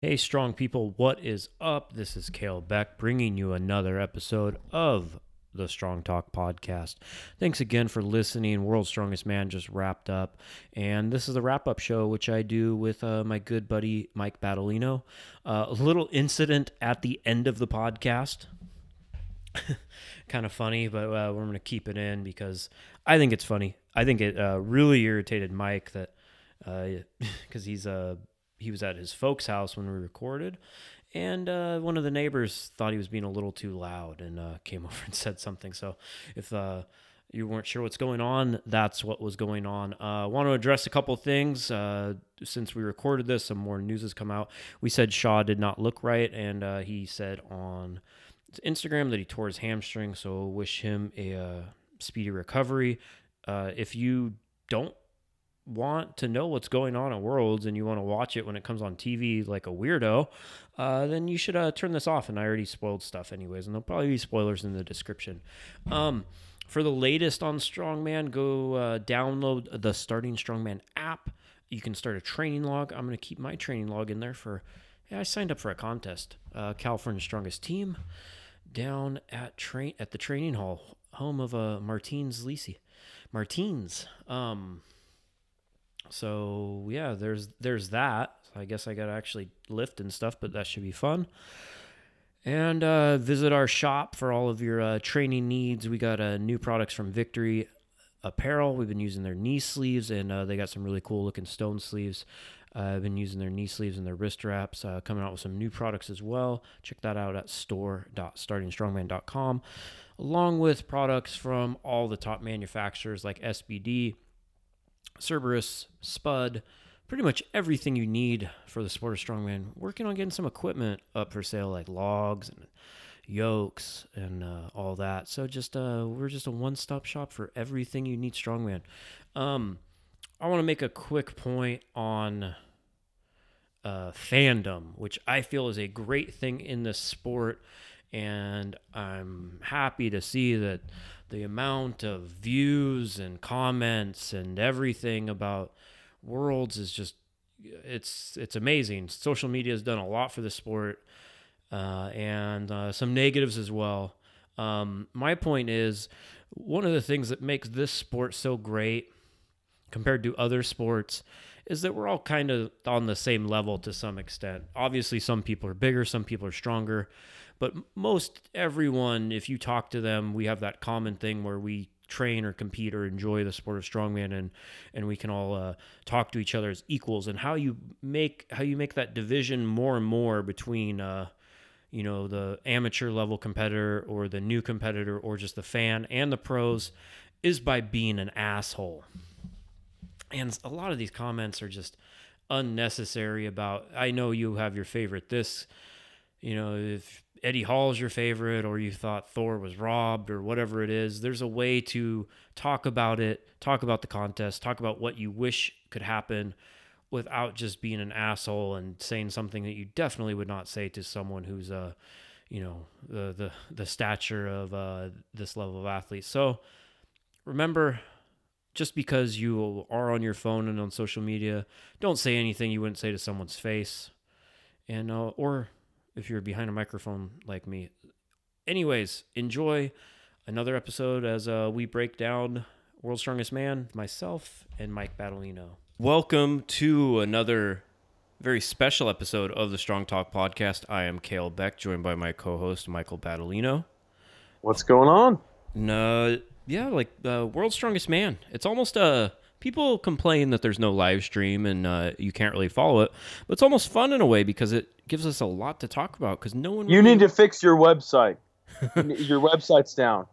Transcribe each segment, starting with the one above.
Hey, strong people, what is up? This is Kalle Beck bringing you another episode of the Strong Talk podcast. Thanks again for listening. World's Strongest Man just wrapped up, and this is the wrap-up show, which I do with my good buddy Mike Battolino. A little incident at the end of the podcast. Kind of funny, but we're going to keep it in because I think it's funny. I think it really irritated Mike that because he was at his folks' house when we recorded, and one of the neighbors thought he was being a little too loud and came over and said something. So if you weren't sure what's going on, that's what was going on. I want to address a couple things. Since we recorded this, some more news has come out. We said Shaw did not look right, and he said on Instagram that he tore his hamstring, so wish him a speedy recovery. If you don't want to know what's going on at Worlds and you want to watch it when it comes on TV like a weirdo, then you should turn this off. And I already spoiled stuff anyways, and there'll probably be spoilers in the description. For the latest on Strongman, go download the Starting Strongman app. You can start a training log. I'm going to keep my training log in there I signed up for a contest. California's Strongest Team down at the training hall, home of Martins Lisi. Martins. So yeah, there's that. I guess I got to actually lift and stuff, but that should be fun. And visit our shop for all of your training needs. We got new products from Victory Apparel. We've been using their knee sleeves, and they got some really cool looking stone sleeves. I've been using their knee sleeves and their wrist wraps, coming out with some new products as well. Check that out at store.startingstrongman.com, along with products from all the top manufacturers like SBD, Cerberus, Spud, pretty much everything you need for the sport of strongman. Working on getting some equipment up for sale, like logs and yokes and all that. So we're just a one-stop shop for everything you need strongman. I want to make a quick point on fandom, which I feel is a great thing in this sport, and I'm happy to see that the amount of views and comments and everything about Worlds is just it's amazing. Social media has done a lot for the sport, and some negatives as well. My point is, one of the things that makes this sport so great compared to other sports is that we're all kind of on the same level to some extent. Obviously, some people are bigger, some people are stronger, but most everyone, if you talk to them, we have that common thing where we train or compete or enjoy the sport of strongman, and we can all talk to each other as equals. And how you make that division more and more between the amateur level competitor or the new competitor or just the fan and the pros is by being an asshole. And a lot of these comments are just unnecessary about, I know you have your favorite this, if Eddie Hall's your favorite or you thought Thor was robbed or whatever it is, there's a way to talk about it, talk about the contest, talk about what you wish could happen without just being an asshole and saying something that you definitely would not say to someone who's, the stature of this level of athlete. So remember, just because you are on your phone and on social media, don't say anything you wouldn't say to someone's face. And or if you're behind a microphone like me. Anyways, enjoy another episode as we break down World's Strongest Man, myself, and Mike Battolino. Welcome to another very special episode of the Strong Talk podcast. I am Kalle Beck, joined by my co-host, Michael Battolino. What's going on? World's Strongest Man. It's almost people complain that there's no live stream and you can't really follow it, but it's almost fun in a way because it gives us a lot to talk about because no one. You need to fix your website. Your website's down.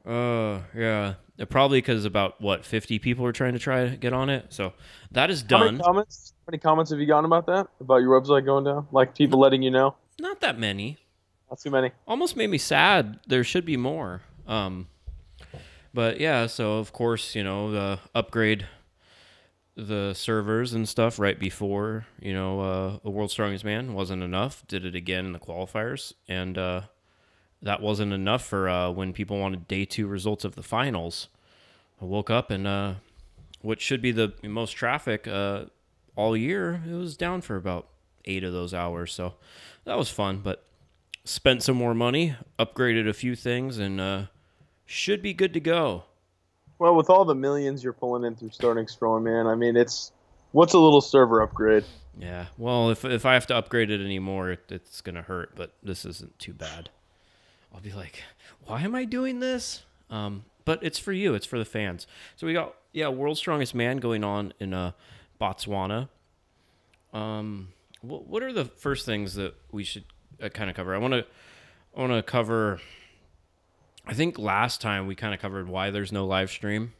Yeah. Probably because about 50 people are trying to get on it. So that is done. How many comments have you gotten about that? About your website going down? Like people letting you know? Not that many. Not too many. Almost made me sad. There should be more. But yeah, so of course, the upgrade the servers and stuff right before, a World's Strongest Man wasn't enough. Did it again in the qualifiers, and that wasn't enough for when people wanted day 2 results of the finals. I woke up and what should be the most traffic all year, it was down for about 8 of those hours. So that was fun, but spent some more money, upgraded a few things, and should be good to go. Well, with all the millions you're pulling in through starting strongman, I mean, what's a little server upgrade? Yeah. Well, if I have to upgrade it anymore, it's gonna hurt. But this isn't too bad. I'll be like, why am I doing this? But it's for you. It's for the fans. So we got World's Strongest Man going on in Botswana. What are the first things that we should kind of cover? I want to cover. I think last time we kind of covered why there's no live stream.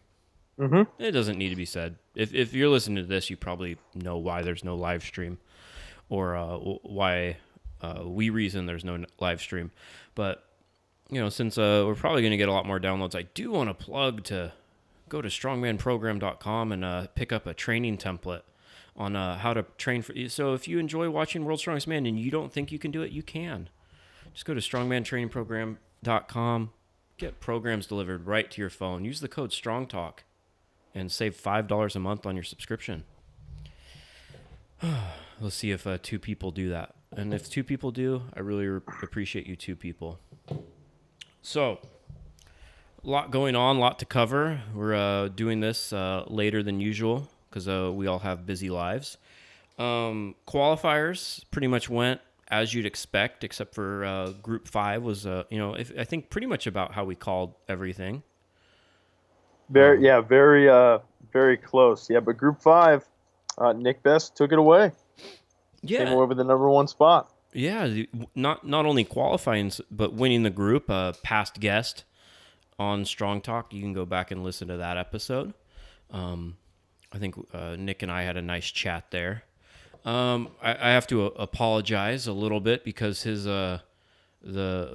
Mm-hmm. It doesn't need to be said. If you're listening to this, you probably know why there's no live stream, or why we reason there's no live stream. But since we're probably going to get a lot more downloads, I do want to plug to go to strongmanprogram.com and pick up a training template on how to train for you. So if you enjoy watching World's Strongest Man and you don't think you can do it, you can. Just go to strongmantrainingprogram.com. Get programs delivered right to your phone. Use the code STRONGTALK and save $5 a month on your subscription. We'll see if 2 people do that. And if 2 people do, I really appreciate you 2 people. So, a lot going on, a lot to cover. We're doing this later than usual because we all have busy lives. Qualifiers pretty much went as you'd expect, except for Group 5 was, I think pretty much about how we called everything. Very close. Yeah, but Group 5, Nick Best took it away. Yeah. Came away with the number 1 spot. Yeah, not only qualifying, but winning the group. Past guest on Strong Talk. You can go back and listen to that episode. I think Nick and I had a nice chat there. I have to apologize a little bit because his the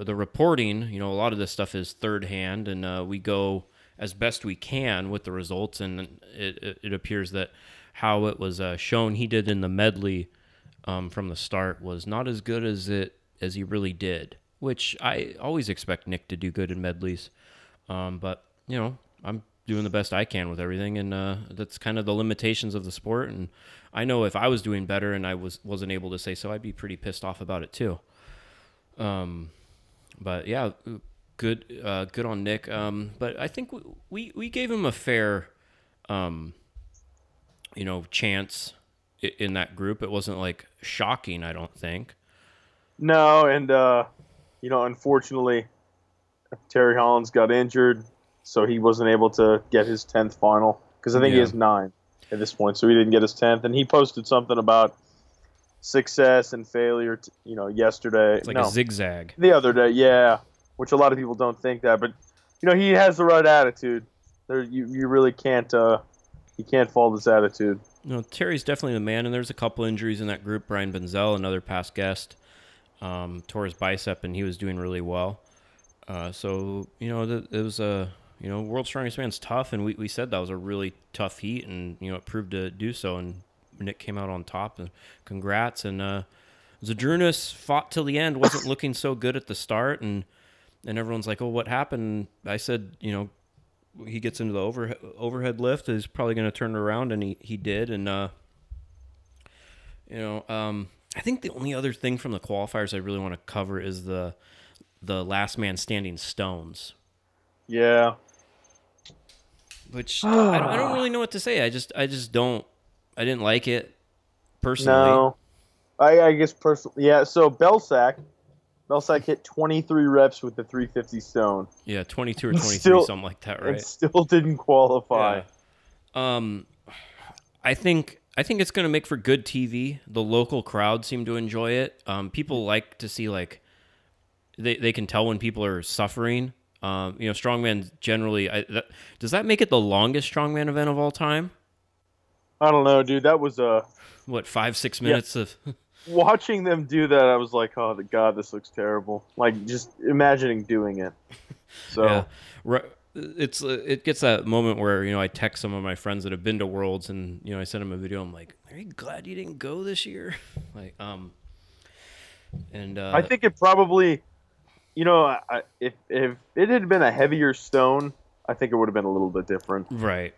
reporting, a lot of this stuff is third hand, and we go as best we can with the results, and it appears that how it was shown he did in the medley from the start was not as good as he really did, which I always expect Nick to do good in medleys, but I'm doing the best I can with everything, and that's kind of the limitations of the sport. And I know if I was doing better and I wasn't able to say so, I'd be pretty pissed off about it too. But yeah, good on Nick. But I think we gave him a fair, chance in that group. It wasn't like shocking, I don't think. No, and unfortunately, Terry Hollins got injured, so he wasn't able to get his 10th final because I think he has 9 at this point, so he didn't get his 10th. And he posted something about success and failure, yesterday. It's like a zigzag. The other day, yeah, which a lot of people don't think that, but he has the right attitude. You really can't you can't fault his attitude. No, Terry's definitely the man, and there's a couple injuries in that group. Brian Benzel, another past guest, tore his bicep, and he was doing really well. So it was a World's Strongest Man's tough, and we said that was a really tough heat, and it proved to do so. And Nick came out on top, and congrats. And Zadrunas fought till the end, wasn't looking so good at the start, and everyone's like, "Oh, what happened?" I said, he gets into the overhead lift, is probably going to turn it around, and he did. And I think the only other thing from the qualifiers I really want to cover is the last man standing stones. Yeah. Which I don't really know what to say. I just don't. I didn't like it personally. No, I guess personally, yeah. So Belsack hit 23 reps with the 350 stone. Yeah, 22 or 23, something like that, right? And still didn't qualify. Yeah. I think it's going to make for good TV. The local crowd seem to enjoy it. People like to see, like, they can tell when people are suffering. Strongman generally, does that make it the longest strongman event of all time? I don't know, dude. That was 5-6 minutes of watching them do that. I was like, oh, God, this looks terrible. Like, just imagining doing it. So yeah. It gets that moment where I text some of my friends that have been to Worlds, and I send them a video. I'm like, are you glad you didn't go this year? Like, and I think it probably, if it had been a heavier stone, I think it would have been a little bit different. Right.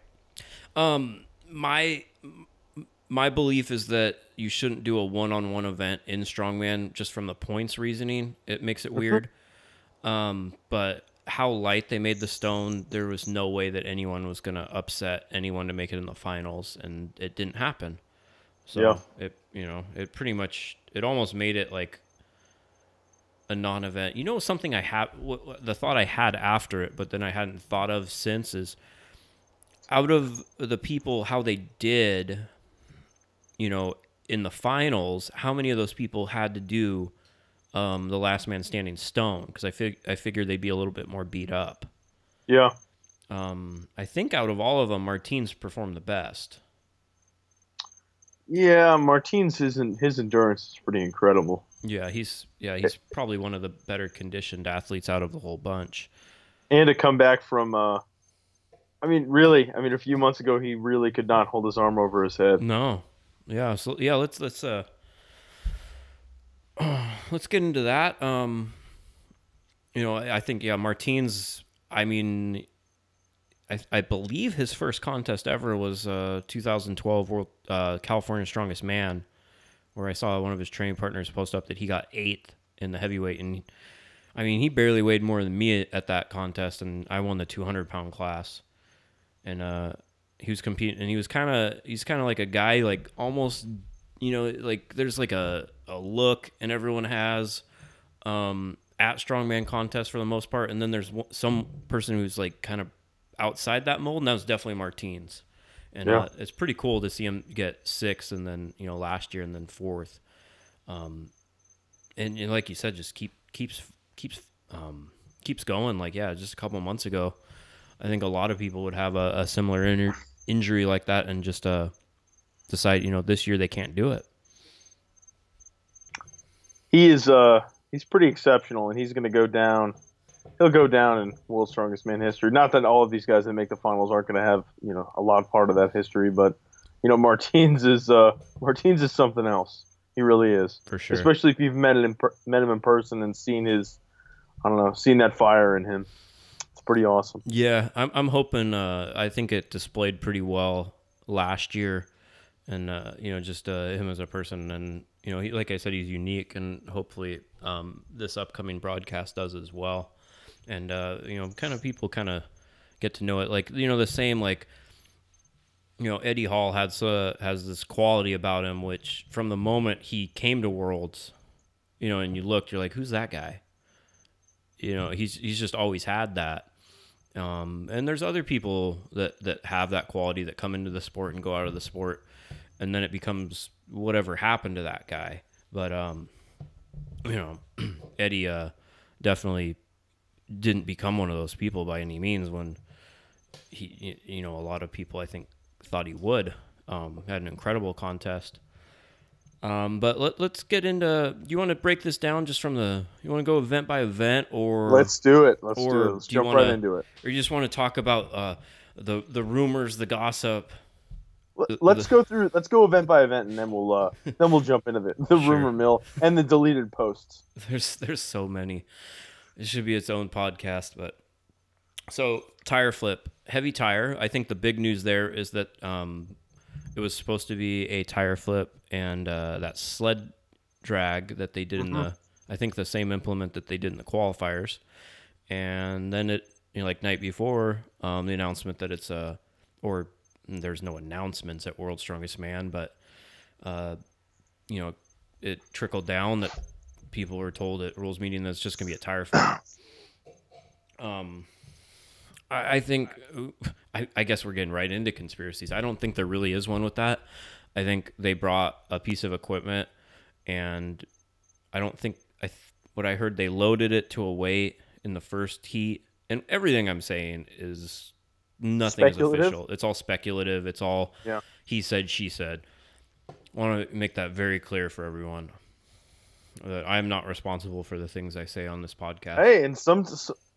My belief is that you shouldn't do a one-on-one event in strongman just from the points reasoning. It makes it weird. But how light they made the stone, there was no way that anyone was going to upset anyone to make it in the finals, and it didn't happen. So it pretty much, it almost made it like a non-event. Something the thought I had after it, but then I hadn't thought of since, is out of the people, how they did, in the finals, how many of those people had to do the last man standing stone? Because I figured they'd be a little bit more beat up. Yeah. I think out of all of them, Martins performed the best. Yeah, Martins, his endurance is pretty incredible. Yeah, he's probably one of the better conditioned athletes out of the whole bunch. And to come back from, a few months ago, he really could not hold his arm over his head. No. Yeah. So yeah, let's get into that. I think Martins. I mean, I believe his first contest ever was 2012 World California Strongest Man, where I saw one of his training partners post up that he got 8th in the heavyweight, and he barely weighed more than me at that contest, and I won the 200-pound class, and he was competing, and he's kind of like a guy, like almost, like there's like a look and everyone has at strongman contests for the most part, and then there's some person who's like kind of outside that mold, and that was definitely Martins. And it's pretty cool to see him get 6th, and then last year, and then 4th. And like you said, just keeps going. Like just a couple of months ago, I think a lot of people would have a similar injury like that, and just decide this year they can't do it. He is he's pretty exceptional, and he's going to go down. He'll go down in World's Strongest Man history. Not that all of these guys that make the finals aren't going to have a lot part of that history, but Martins is something else. He really is, for sure. Especially if you've met him in person and seen seen that fire in him. It's pretty awesome. Yeah, I'm hoping. I think it displayed pretty well last year, and just him as a person, and he, like I said, he's unique, and hopefully this upcoming broadcast does as well. And kind of people kind of get to know it, like the same, like Eddie Hall has this quality about him, which from the moment he came to Worlds, and you're like, who's that guy? He's just always had that. And there's other people that have that quality that come into the sport and go out of the sport, and then it becomes whatever happened to that guy. But Eddie definitely didn't become one of those people by any means, when he, a lot of people I think thought he would. Had an incredible contest. But let's get into, do you want to break this down just from you want to go event by event, or let's do it. Let's jump right into it. Or you just want to talk about the rumors, the gossip? Let's go event by event, and then we'll jump into the rumor mill and the deleted posts. There's so many. It should be its own podcast. But so tire flip, heavy tire. I think the big news there is that it was supposed to be a tire flip and that sled drag that they did in I think the same implement that they did in the qualifiers. And then it, like night before, the announcement that it's or there's no announcements at World's Strongest Man, but it trickled down that people were told at rules meeting that it's just gonna be a tire flip. I think, I guess we're getting right into conspiracies. I don't think there really is one with that. I think they brought a piece of equipment, and I don't think, what I heard, they loaded it to a weight in the first heat, and everything I'm saying is nothing is official. It's all speculative. It's all he said, she said. I want to make that very clear for everyone, that I'm not responsible for the things I say on this podcast. Hey, and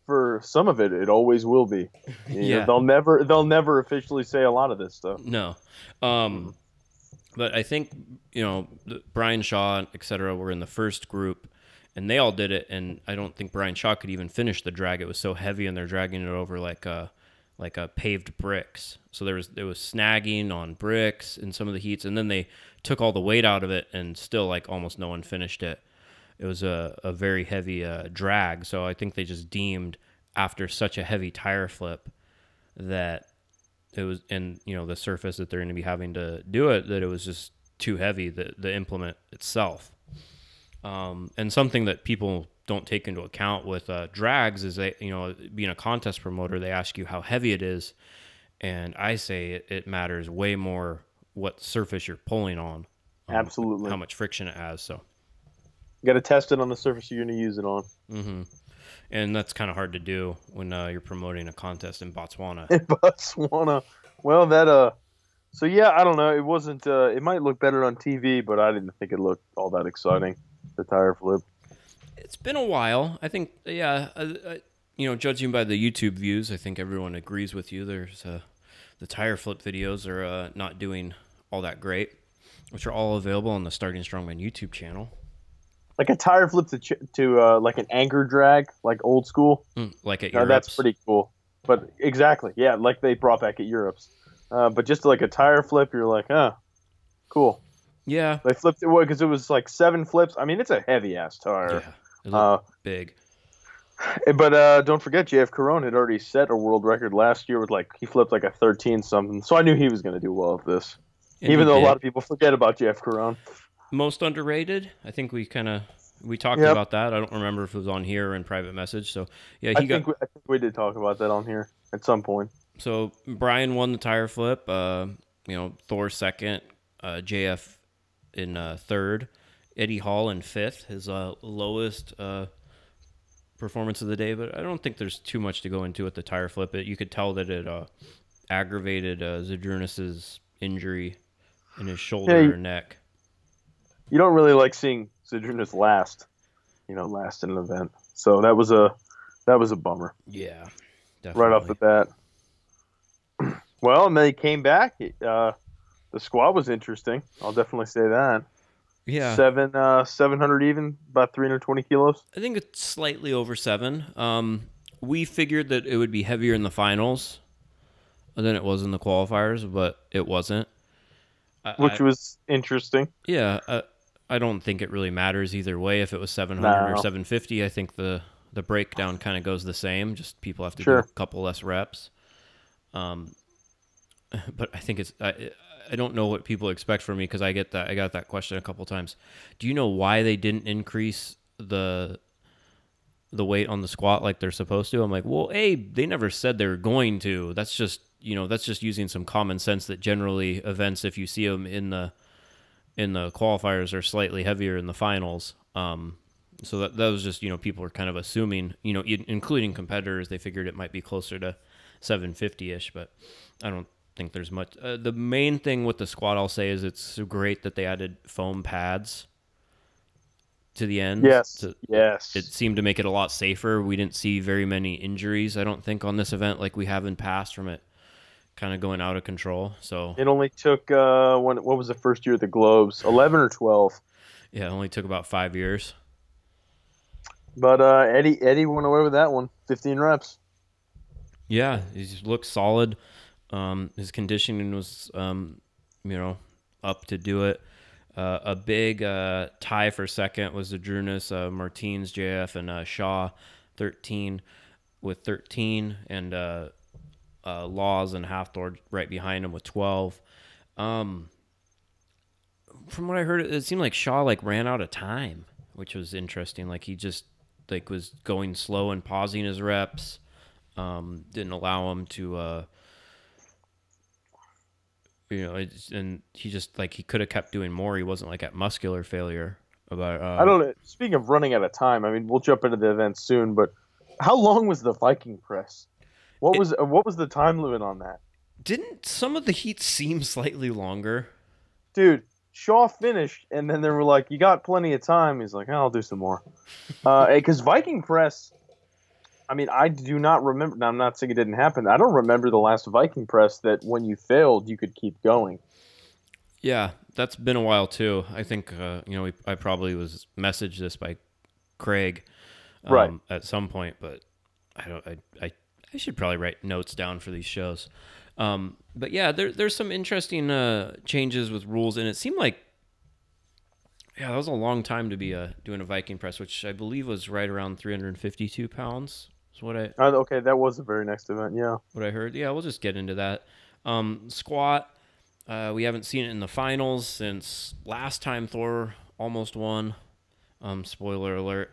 for some of it always will be. They'll never officially say a lot of this stuff. No. But I think, Brian Shaw, etc., were in the first group, and they all did it, and I don't think Brian Shaw could even finish the drag. It was so heavy, and they're dragging it over like like paved bricks. So there was snagging on bricks in some of the heats, and then they took all the weight out of it, and still like almost no one finished it. It was a very heavy drag. So I think they just deemed after such a heavy tire flip that it was, and the surface that they're going to be having to do it, that it was just too heavy, the implement itself. And something that people don't take into account with drags is that, being a contest promoter, they ask you how heavy it is. And I say it matters way more what surface you're pulling on. Absolutely. How much friction it has. So you got to test it on the surface you're going to use it on. Mm-hmm. And that's kind of hard to do when you're promoting a contest in Botswana. In Botswana. Well, so yeah, I don't know. It wasn't, it might look better on TV, but I didn't think it looked all that exciting, the tire flip. It's been a while. I think, yeah, judging by the YouTube views, I think everyone agrees with you. There's the tire flip videos are not doing all that great, which are all available on the Starting Strongman YouTube channel. Like a tire flip to like an anchor drag, like old school. Like at Europe's. That's pretty cool. But exactly, yeah, like they brought back at Europe's. But just like a tire flip, you're like, cool. Yeah. They flipped it because it was like 7 flips. I mean, it's a heavy ass tire. Yeah, it looked big. But don't forget, JF Caron had already set a world record last year with he flipped like a 13 something. So I knew he was going to do well at this. And even though a lot of people forget about JF Caron. Most underrated. I think we talked about that. I don't remember if it was on here or in private message. So yeah, I think we did talk about that on here at some point. So Brian won the tire flip. Thor second, JF in third, Eddie Hall in fifth. His lowest performance of the day, but I don't think there's too much to go into with the tire flip. You could tell that it aggravated Zydrunas' injury in his shoulder and neck. You don't really like seeing Zydrunas last in an event. So that was a bummer. Yeah, definitely. Right off the bat. Well, and then he came back. The squad was interesting. I'll definitely say that. Yeah. 700 even, about 320 kilos. I think it's slightly over 7. We figured that it would be heavier in the finals than it was in the qualifiers, but it wasn't. Which was interesting. Yeah. I don't think it really matters either way if it was 700 or 750. I think the breakdown kind of goes the same. Just people have to do a couple less reps. But I think I don't know what people expect from me because I got that question a couple times. Do you know why they didn't increase the weight on the squat like they're supposed to? I'm like, well, they never said they were going to. That's just using some common sense that generally events, if you see them in the qualifiers, are slightly heavier in the finals. So that was just, people are kind of assuming, including competitors, they figured it might be closer to 750-ish, but I don't think there's much. The main thing with the squat, I'll say, is it's so great that they added foam pads to the end. Yes. It seemed to make it a lot safer. We didn't see very many injuries, I don't think, on this event like we have in past from it kind of going out of control. So it only took, what was the first year of the Globes? 11 or 12? Yeah, it only took about 5 years. But Eddie went away with that one. 15 reps. Yeah, he just looked solid. His conditioning was, up to do it. A big tie for second was Zydrunas, Martins, JF, and Shaw, 13 with 13, and Laws and Halfdor right behind him with 12. From what I heard, it seemed like Shaw ran out of time, which was interesting. He just was going slow and pausing his reps. Didn't allow him to, and he just he could have kept doing more. He wasn't at muscular failure. I don't know. Speaking of running out of time, I mean, we'll jump into the event soon, but how long was the Viking press? What was the time limit on that? Didn't some of the heats seem slightly longer? Dude, Shaw finished, and then they were like, you got plenty of time. He's like, I'll do some more. Because Viking press, I mean, I do not remember. Now, I'm not saying it didn't happen. I don't remember the last Viking press that when you failed, you could keep going. Yeah, that's been a while, too. I think, I probably was messaged this by Craig right. at some point, but I I should probably write notes down for these shows. But yeah, there's some interesting changes with rules, and it seemed like, yeah, that was a long time to be doing a Viking press, which I believe was right around 352 pounds. Is what I Okay, that was the very next event. Yeah. what I heard. Yeah, we'll just get into that. Squat. We haven't seen it in the finals since last time Thor almost won. Spoiler alert.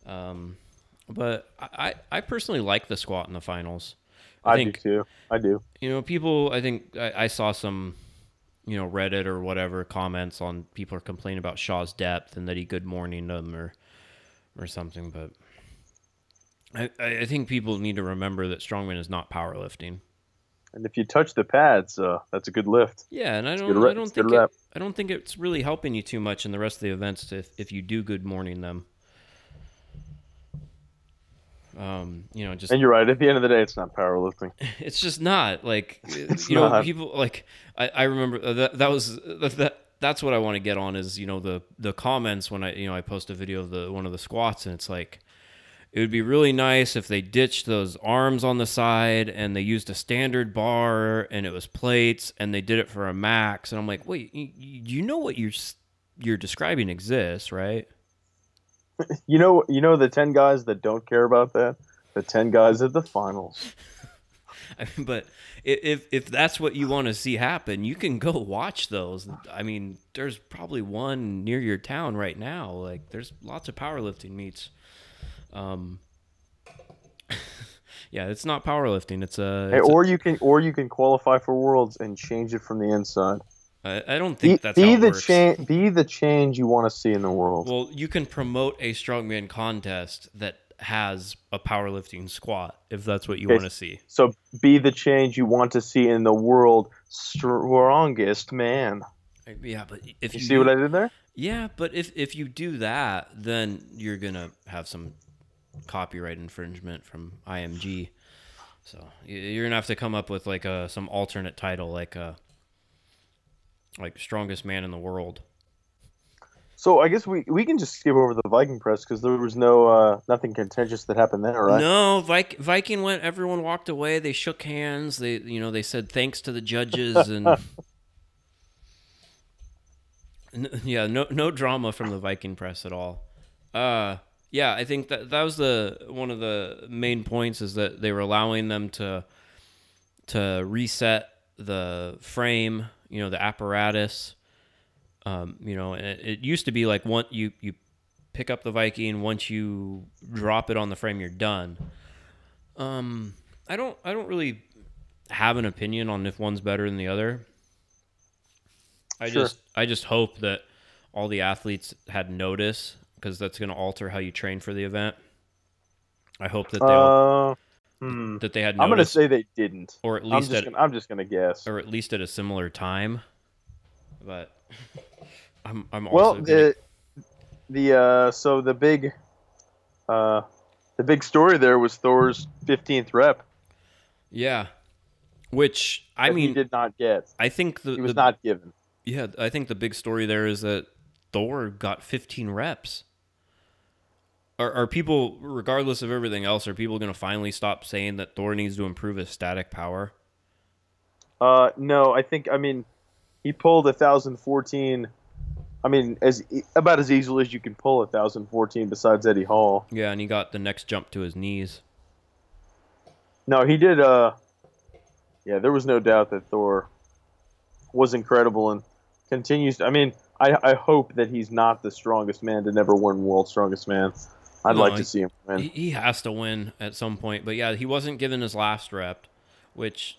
But I personally like the squat in the finals. I do too. I do. People, I think I saw some, Reddit or whatever comments on people are complaining about Shaw's depth and that he good morning them or something. But I think people need to remember that strongman is not powerlifting. And if you touch the pads, that's a good lift. Yeah, and I don't think it's really helping you too much in the rest of the events if you do good morning them. Just, and you're right. At the end of the day, it's not powerlifting. It's just not like people like I remember that's what I want to get on is the comments when I post a video of one of the squats, and it's like it would be really nice if they ditched those arms on the side and they used a standard bar and it was plates and they did it for a max. And I'm like, wait, you know what you're describing exists, right? You know the 10 guys that don't care about that? The 10 guys at the finals. I mean, but if that's what you want to see happen, you can go watch those. I mean, there's probably one near your town right now. Like, there's lots of powerlifting meets. Yeah, it's not powerlifting. Or you can qualify for Worlds and change it from the inside. I don't think that's how it works. Be the change you want to see in the world. Well, you can promote a strongman contest that has a powerlifting squat if that's what you want to see. So be the change you want to see in the world. Strongest man. Yeah, but if you see what I did there? Yeah, but if you do that, then you're gonna have some copyright infringement from IMG. So you're gonna have to come up with like some alternate title, like strongest man in the world. So I guess we can just skip over the Viking press because there was nothing contentious that happened there, right? No, Viking went. Everyone walked away. They shook hands. They said thanks to the judges and yeah, no drama from the Viking press at all. Yeah, I think that was one of the main points is that they were allowing them to reset the frame, the apparatus. And it used to be like you pick up the Viking, once you drop it on the frame, you're done. I don't really have an opinion on if one's better than the other. I just hope that all the athletes had notice, because that's going to alter how you train for the event. I hope that that they had notice. I'm going to say they didn't. Or at least I'm just going to guess. Or at least at a similar time. But I'm well, also so the big story there was Thor's 15th rep. Yeah. Which he did not get. I think he was not given. Yeah, I think the big story there is that Thor got 15 reps. Are people, regardless of everything else, are people going to finally stop saying that Thor needs to improve his static power? No, he pulled 1,014. About as easily as you can pull 1,014 besides Eddie Hall. Yeah, and he got the next jump to his knees. No, he did. Yeah, there was no doubt that Thor was incredible and continues. I hope that he's not the strongest man to never win World's Strongest Man. I'd like to see him win. He has to win at some point. But yeah, he wasn't given his last rep, which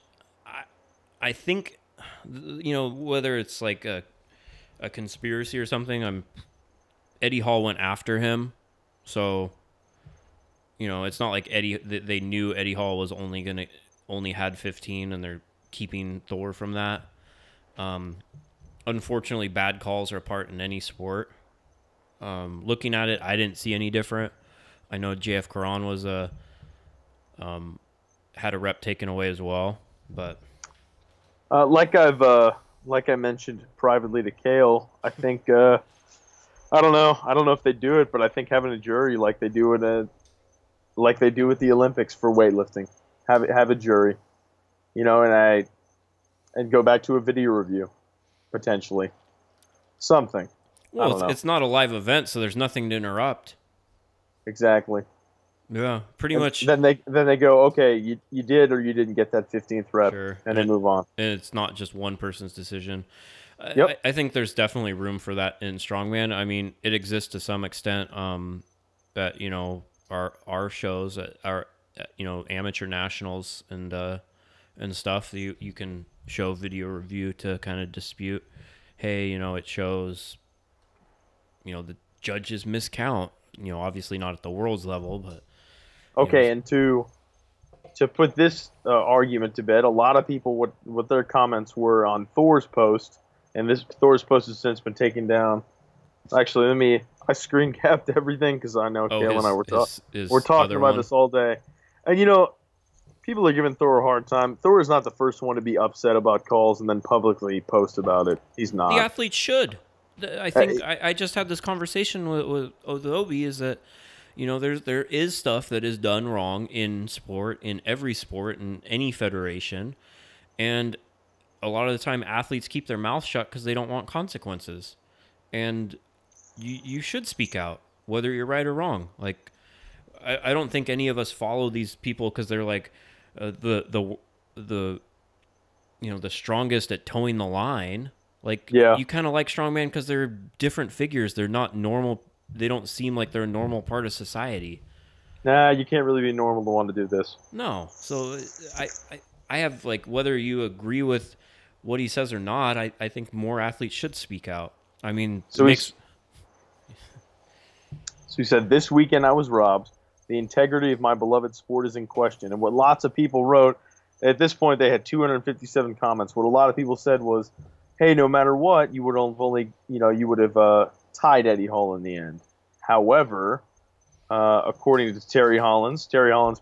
I think, whether it's like a conspiracy or something, Eddie Hall went after him. So, it's not like they knew Eddie Hall was only had 15 and they're keeping Thor from that. Unfortunately, bad calls are a part in any sport. Looking at it, I didn't see any different. I know JF Karan was had a rep taken away as well, but like I mentioned privately to Kale, I think I don't know if they do it, but I think having a jury like they do with the Olympics for weightlifting. have a jury, and go back to a video review, potentially. Something. I Well, don't know. it's not a live event, so there's nothing to interrupt. Exactly. Yeah, pretty And much. then they go, okay, you did or you didn't get that 15th rep, Sure. and they move on. And it's not just one person's decision. Yep. I think there's definitely room for that in strongman. I mean, it exists to some extent. That our shows, our amateur nationals and stuff. You can show video review to kind of dispute. Hey, it shows. The judges miscount. Obviously not at the world's level, but Okay, and to put this argument to bed, a lot of people what their comments were on Thor's post, and this Thor's post has since been taken down. Actually, I screen capped everything because I know Kalle and I were talking about this all day, and people are giving Thor a hard time. Thor is not the first one to be upset about calls and then publicly post about it. He's not. The athlete should. I think I just had this conversation with Obi is that there is stuff that is done wrong in sport, in every sport, in any federation, and a lot of the time athletes keep their mouth shut because they don't want consequences, and you should speak out whether you're right or wrong. Like I don't think any of us follow these people because they're like the strongest at towing the line. Like you kind of like strongman because they're different figures. They're not normal. They don't seem like they're a normal part of society. Nah, you can't really be normal to want to do this. No. So I have, like, whether you agree with what he says or not, I think more athletes should speak out. I mean, so he said, this weekend I was robbed. The integrity of my beloved sport is in question. And what lots of people wrote, at this point they had 257 comments. What a lot of people said was, hey, no matter what, you would have only, you would have tied Eddie Hall in the end. However, according to Terry Hollins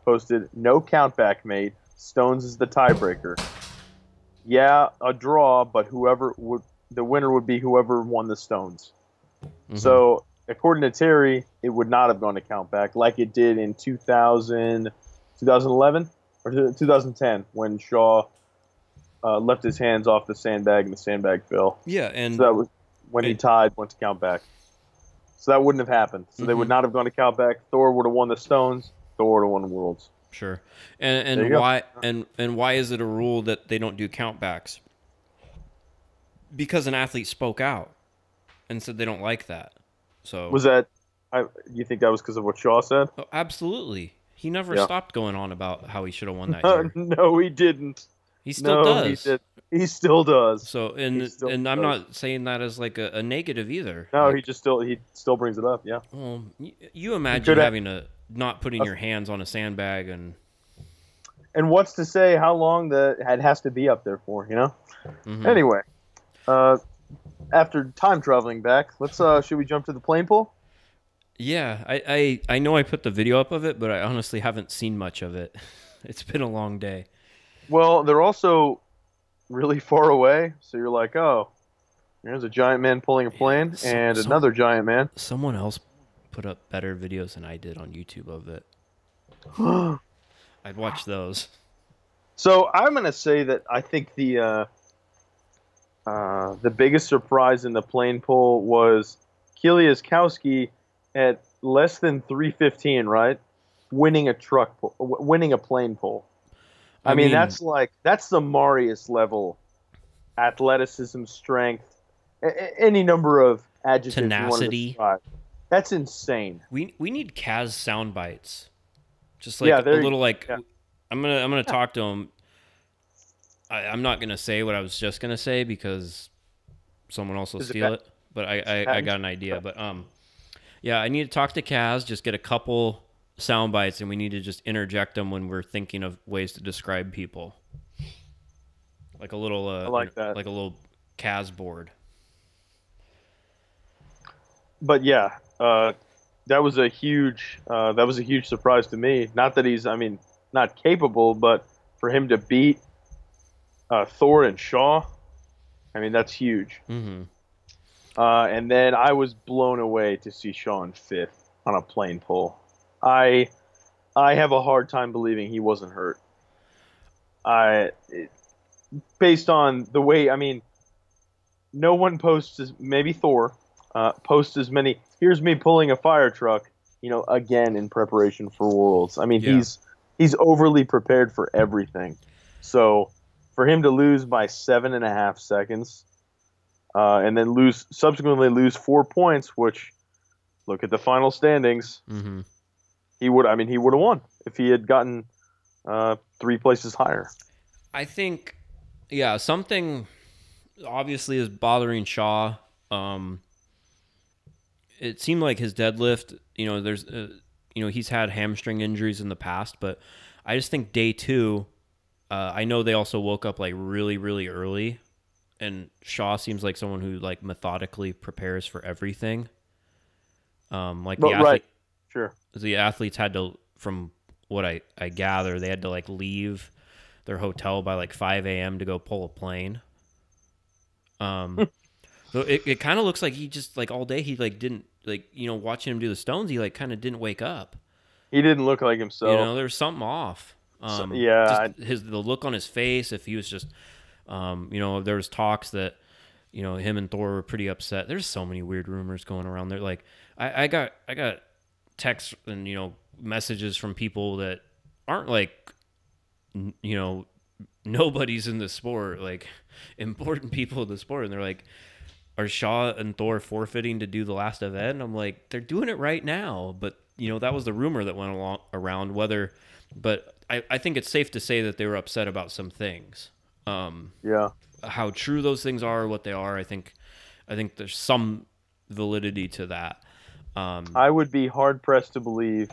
posted, no countback made. Stones is the tiebreaker. Yeah, a draw, but the winner would be whoever won the stones. Mm-hmm. So, according to Terry, it would not have gone to countback like it did in 2011 or 2010 when Shaw left his hands off the sandbag and the sandbag fell. Yeah, and so that was when he tied, went to count back. So that wouldn't have happened. So they would not have gone to count back. Thor would have won the stones. Thor would have won the worlds. Sure. And why and why is it a rule that they don't do countbacks? Because an athlete spoke out and said they don't like that. So was that? You think that was because of what Shaw said? Oh, absolutely. He never stopped going on about how he should have won that year. No, he didn't. He still does. He still does. So and I'm not saying that as like a negative either. No, like, he still brings it up. Yeah. Well, you imagine having to not putting your hands on a sandbag and what's to say how long it has to be up there for? Mm-hmm. Anyway, after time traveling back, let's should we jump to the plane pull? Yeah, I know I put the video up of it, but I honestly haven't seen much of it. It's been a long day. Well, they're also really far away, so you're like, oh, there's a giant man pulling a plane and another giant man. Someone else put up better videos than I did on YouTube of it. I'd watch those. So I'm going to say that I think the biggest surprise in the plane pull was Kiliaskowski at less than 3:15, right? Winning a plane pull. I mean, that's the Marius level athleticism, strength, any number of adjectives. Tenacity. That's insane. We need Kaz sound bites. Just like a little like I'm gonna talk to him. I'm not gonna say what I was just gonna say because someone else will steal it. But I got an idea. But yeah, I need to talk to Kaz. Just get a couple sound bites, and we need to just interject them when we're thinking of ways to describe people. Like a little, I like that. Like a little Kaz board. But yeah, that was a huge surprise to me. Not that he's, not capable, but for him to beat Thor and Shaw, that's huge. Mm-hmm. And then I was blown away to see Shaw in fifth on a plane pull. I have a hard time believing he wasn't hurt. I based on the way, I mean, no one posts as maybe Thor posts as many. Here's me pulling a fire truck, again in preparation for Worlds. I mean, Yeah. he's overly prepared for everything. So for him to lose by 7.5 seconds, and then subsequently lose 4 points, which look at the final standings, Mm-hmm. he would have won if he had gotten 3 places higher. I think, yeah, something obviously is bothering Shaw. Um, it seemed like his deadlift, he's had hamstring injuries in the past, but I just think day two, I know they also woke up like really, really early, and Shaw seems like someone who like methodically prepares for everything. Like But right, sure. the athletes had to, from what I gather, they had to like leave their hotel by like 5 a.m. to go pull a plane. So it kind of looks like he just like all day he like didn't like watching him do the stones, he like kind of didn't wake up. He didn't look like himself. There was something off. So, Just yeah, the look on his face. If he was just, there was talks that him and Thor were pretty upset. There's so many weird rumors going around there. Like I got texts and messages from people that aren't like nobody's in the sport, like important people in the sport, and they're like, are Shaw and Thor forfeiting to do the last event? And I'm like, they're doing it right now. But that was the rumor that went around. But I think it's safe to say that they were upset about some things. yeah. How true those things are, what they are, I think there's some validity to that. I would be hard pressed to believe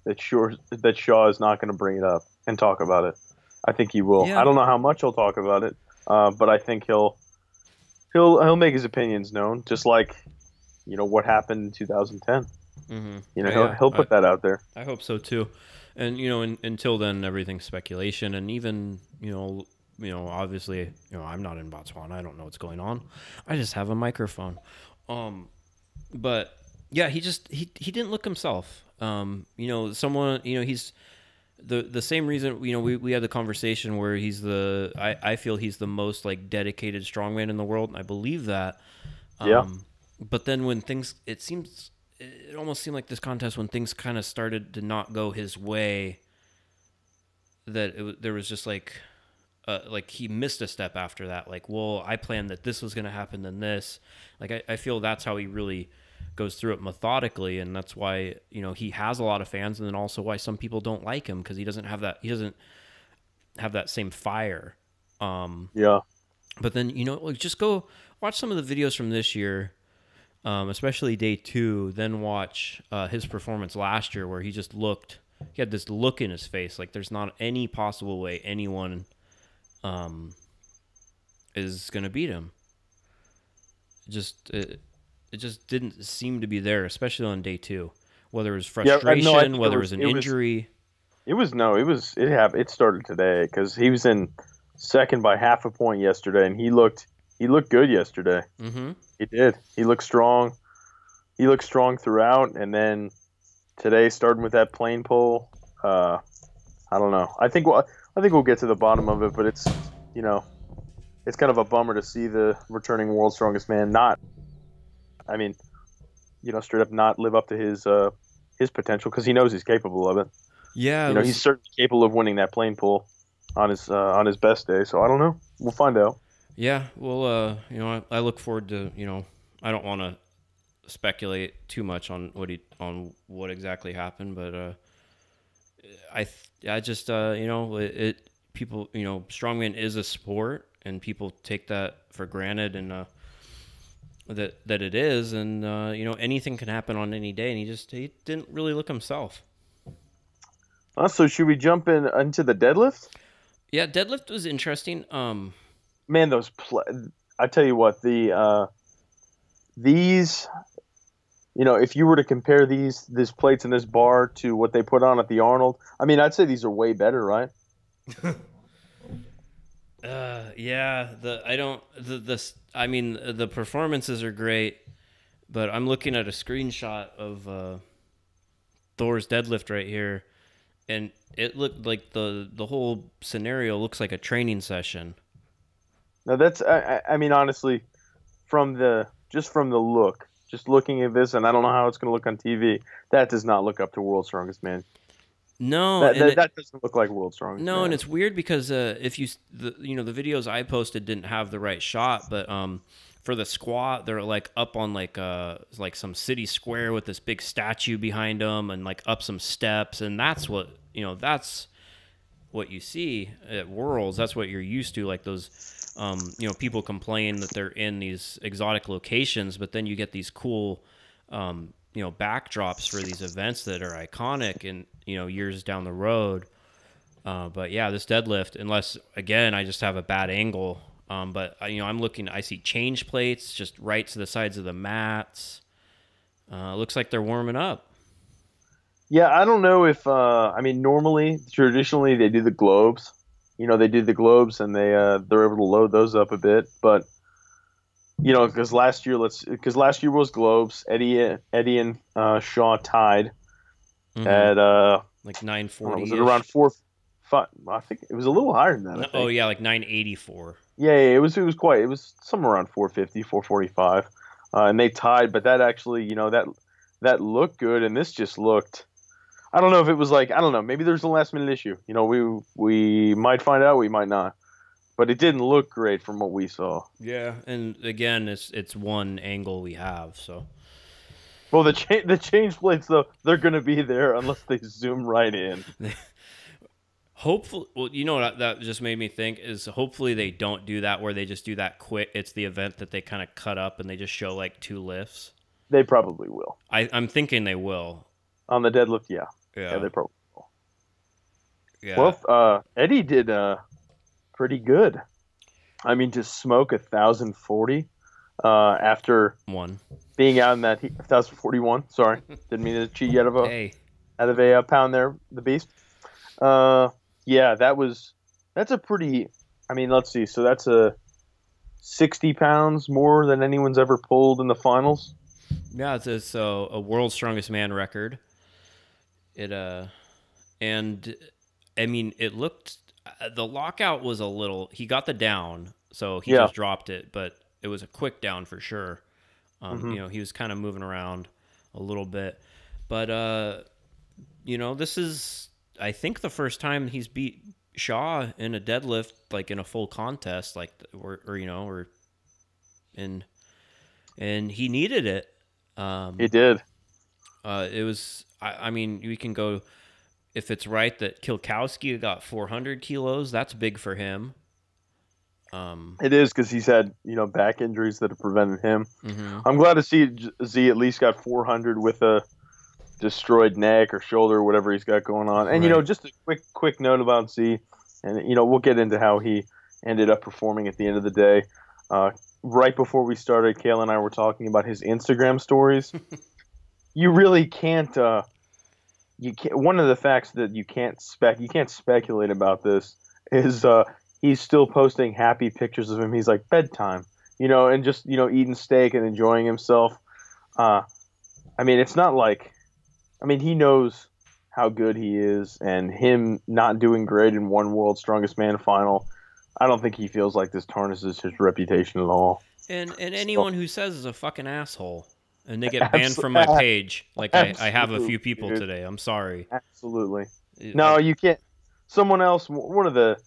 that Shaw is not going to bring it up and talk about it. I think he will. I Yeah. don't know how much he'll talk about it, but I think he'll make his opinions known, just like what happened in 2010. Mm-hmm. He'll put that out there. I hope so too. And until then, everything's speculation. And even obviously, I'm not in Botswana. I don't know what's going on. I just have a microphone. But yeah, he didn't look himself. Someone, he's the same reason. We had the conversation where I feel he's the most like dedicated strongman in the world, and I believe that. Yeah. But then when it almost seemed like this contest when things kind of started to not go his way, that there was just like he missed a step after that. Like, well, I planned that this was going to happen, then this. Like, I feel that's how he really goes through it methodically, and that's why he has a lot of fans, and then also why some people don't like him because he doesn't have that same fire. Yeah. But then just go watch some of the videos from this year. Especially day two, then watch his performance last year where he had this look in his face. Like there's not any possible way anyone is going to beat him. It just didn't seem to be there, especially on day two. Whether it was frustration, whether it was an injury. It started today because he was in second by half a point yesterday, and he looked good yesterday. Mm-hmm. He did. He looked strong. He looked strong throughout, and then today, starting with that plane pull, I don't know. I think we'll get to the bottom of it, but it's it's kind of a bummer to see the returning world's strongest man straight up not live up to his potential because he knows he's capable of it. Yeah, he's certainly capable of winning that plane pull on his best day. So I don't know. We'll find out. Yeah, well, I look forward to, I don't want to speculate too much on what exactly happened, but I just people, strongman is a sport, and people take that for granted, and that it is, and anything can happen on any day, and he didn't really look himself. So should we jump into the deadlift? Yeah, deadlift was interesting. Man, I tell you what, these, if you were to compare these plates and this bar to what they put on at the Arnold, I mean, I'd say these are way better, right? Yeah, the performances are great, but I'm looking at a screenshot of Thor's deadlift right here, and it looked like the whole scenario looks like a training session. Now that's I mean honestly, from the look, just looking at this, and I don't know how it's going to look on TV. That does not look up to World's Strongest Man. No, That and that, that doesn't look like World's Strongest no, and Man. it's weird because if the videos I posted didn't have the right shot, but for the squat they're like up on like some city square with this big statue behind them and like up some steps, and that's what that's what you see at Worlds. That's what you're used to, like those people complain that they're in these exotic locations, but then you get these cool backdrops for these events that are iconic and years down the road. But yeah, this deadlift, unless again I just have a bad angle, but I'm looking, I see change plates just right to the sides of the mats. Looks like they're warming up. Yeah, I don't know if I mean normally traditionally they do the globes. They do the globes and they're able to load those up a bit, but because last year was globes. Eddie and Shaw tied at like was it 940. around 4 5? I think it was a little higher than that. I think. Oh yeah, like 984. Yeah, it was somewhere around 450, 445, and they tied. But that actually that looked good, and this just looked. I don't know if it was like I don't know. Maybe there's a last minute issue. We might find out. We might not. But it didn't look great from what we saw. Yeah, and again, it's one angle we have. So, well, the change plates though they're gonna be there unless they zoom right in. Hopefully, well, what that just made me think is hopefully they don't do that where they just do that quick. It's the event that they kind of cut up and they just show like 2 lifts. They probably will. I'm thinking they will. On the deadlift, yeah, they probably will. Yeah. Well, Eddie did pretty good. I mean, to smoke 1,040 after being out in that 1,041. Sorry, didn't mean to cheat you out of a pound there, the beast. Yeah, that's a pretty. I mean, let's see. So that's 60 pounds more than anyone's ever pulled in the finals. Yeah, it's a world's strongest man record. And I mean, it looked. The lockout was a little. He got the down, so he just dropped it, but it was a quick down for sure. He was kind of moving around a little bit, but this is, I think, the first time he's beat Shaw in a deadlift, like in a full contest, like and he needed it. He did. It was. I mean, we can go. If it's right that Kilkowski got 400 kilos, that's big for him. It is because he's had back injuries that have prevented him. Mm-hmm. I'm glad to see Z at least got 400 with a destroyed neck or shoulder or whatever he's got going on. And just a quick note about Z, and we'll get into how he ended up performing at the end of the day. Right before we started, Kalle and I were talking about his Instagram stories. You really can't. One of the facts that you can't speculate about this is he's still posting happy pictures of him. He's like bedtime, and just eating steak and enjoying himself. I mean, it's not like, I mean, he knows how good he is, and him not doing great in one World's Strongest Man final, I don't think he feels like this tarnishes his reputation at all. And anyone who says is a fucking asshole. And they get banned from my page. Like I have a few people today. I'm sorry. Absolutely. No, you can't. Someone else, one of the,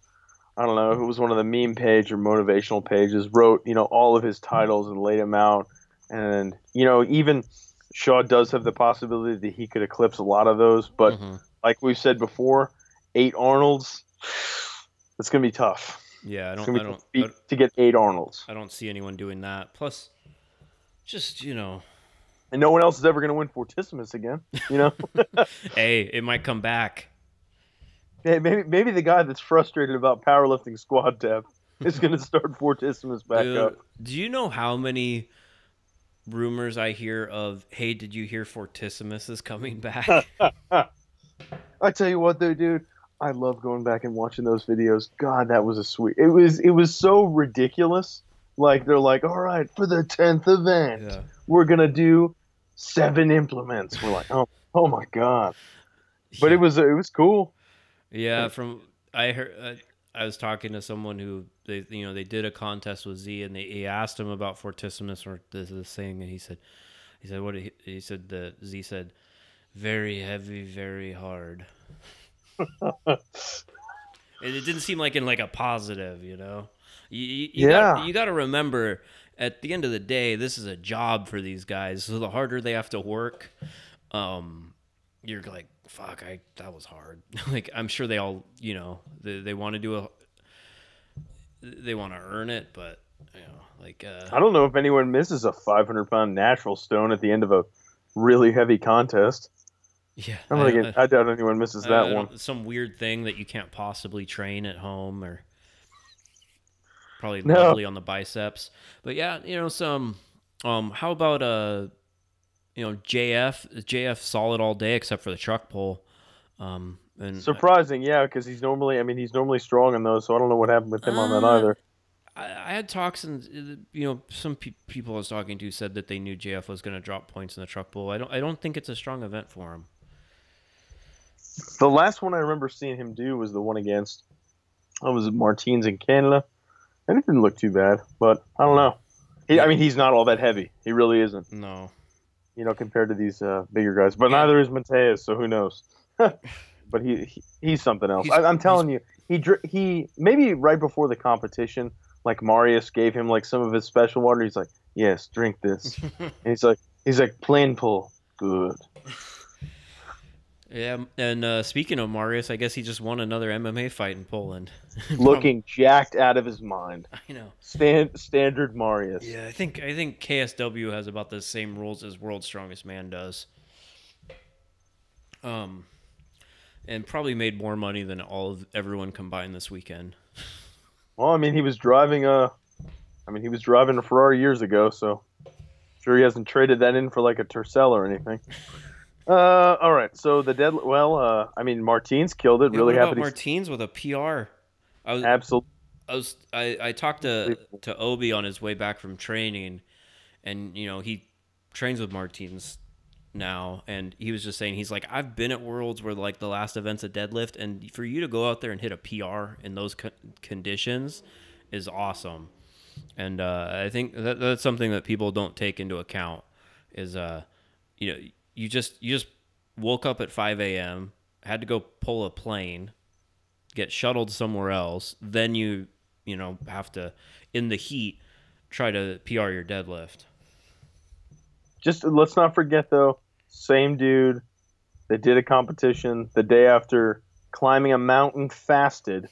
I don't know if it was one of the meme page or motivational pages, wrote all of his titles and laid them out. And even Shaw does have the possibility that he could eclipse a lot of those. But like we've said before, 8 Arnolds, it's gonna be tough. Yeah, I don't to get 8 Arnolds. I don't see anyone doing that. Plus, just and no one else is ever going to win Fortissimus again, Hey, it might come back. Hey, maybe the guy that's frustrated about powerlifting squad depth is going to start Fortissimus back up. Do you know how many rumors I hear of, hey, did you hear Fortissimus is coming back? I tell you what, though, dude, I love going back and watching those videos. God, that was it was so ridiculous. Like, they're like, all right, for the 10th event, we're going to do 7 implements. We're like, oh my God. But Yeah. it was cool. Yeah, from I heard I was talking to someone who they did a contest with Z, and he asked him about Fortissimus or this thing, and he said what he said that Z said very heavy, very hard. And it didn't seem like in like a positive, you know. Yeah. You got to remember, at the end of the day, this is a job for these guys. So the harder they have to work, um, you're like, fuck, that was hard. Like I'm sure they all, they want to they want to earn it, but like I don't know if anyone misses a 500-pound natural stone at the end of a really heavy contest. yeah, I doubt anyone misses that one. some weird thing that you can't possibly train at home, or probably No. lovely on the biceps. But yeah, some how about JF solid all day except for the truck pull. And Surprising, yeah, because he's normally strong in those, so I don't know what happened with him on that uh, either. I had talks, and some people I was talking to said that they knew JF was going to drop points in the truck pull. I don't think it's a strong event for him. The last one I remember seeing him do was the one against, was it Martins in Canada? And it didn't look too bad, but I don't know. Yeah. He's not all that heavy. He really isn't. No. Compared to these bigger guys. But Yeah. neither is Mateus, so who knows? But he's something else. I'm telling you, he maybe right before the competition, like Marius gave him like some of his special water. He's like, yes, drink this. And he's like plain pull, good. Yeah, and speaking of Marius, I guess he just won another MMA fight in Poland. Looking jacked out of his mind. I know. Standard Marius. Yeah, I think KSW has about the same rules as World's Strongest Man does. And probably made more money than everyone combined this weekend. Well, I mean, he was driving a Ferrari years ago, so sure he hasn't traded that in for like a Tercel or anything. All right. So Martins killed it. Yeah, really what happy. About Martins with a PR. Absolutely. I talked to Obi on his way back from training, and he trains with Martins now, and he was just saying, he's like, I've been at Worlds where like the last event's a deadlift, and for you to go out there and hit a PR in those conditions is awesome. And I think that's something that people don't take into account is you just woke up at 5 a.m., had to go pull a plane, get shuttled somewhere else, then you have to, in the heat, try to PR your deadlift. Just let's not forget though, same dude that did a competition the day after climbing a mountain fasted,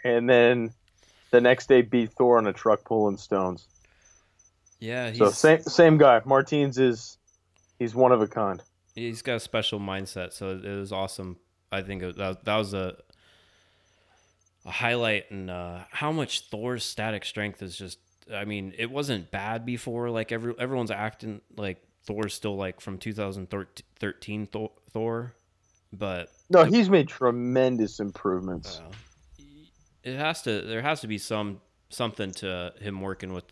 and then the next day beat Thor on a truck pulling stones. Yeah, so same guy. Martins he's one of a kind. He's got a special mindset, so it was awesome. I think that was a highlight, and how much Thor's static strength is just. I mean, it wasn't bad before. Like everyone's acting like Thor's still like from 2013 Thor, but no, he's made tremendous improvements. There has to be something to him working with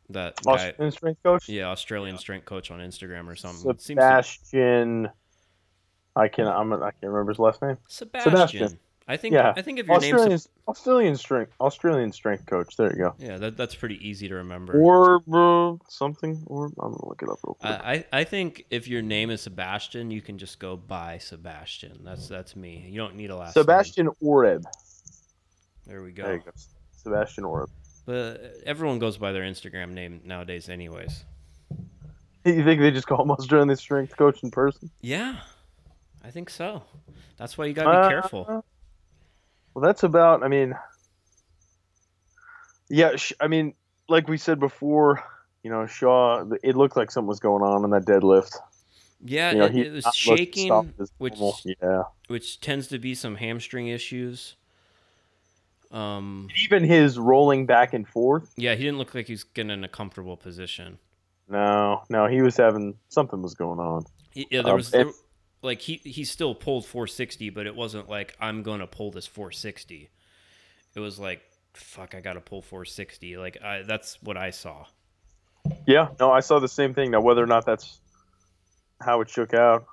that Australian strength coach. Yeah, Australian strength coach on Instagram or something. Sebastian. I can't remember his last name. Sebastian. I think if your name's Australian strength coach. There you go. Yeah, that's pretty easy to remember. Or something. Or I'm gonna look it up real quick. I think if your name is Sebastian, you can just go by Sebastian. That's me. You don't need a last Sebastian name. Oreb. There we go. There you go. Sebastian Oreb. But everyone goes by their Instagram name nowadays, anyways. You think they just call him Australian strength coach in person? Yeah, I think so. That's why you gotta be careful. Well, that's about. I mean, yeah. I mean, like we said before, Shaw. It looked like something was going on in that deadlift. Yeah, it was shaking, which tends to be some hamstring issues. Even his rolling back and forth. Yeah, he didn't look like he was getting in a comfortable position. No, he was having something was going on. Yeah, like he still pulled 460, but it wasn't like I'm gonna pull this 460. It was like, fuck, I gotta pull 460. Like that's what I saw. Yeah, no, I saw the same thing. Now, whether or not that's how it shook out,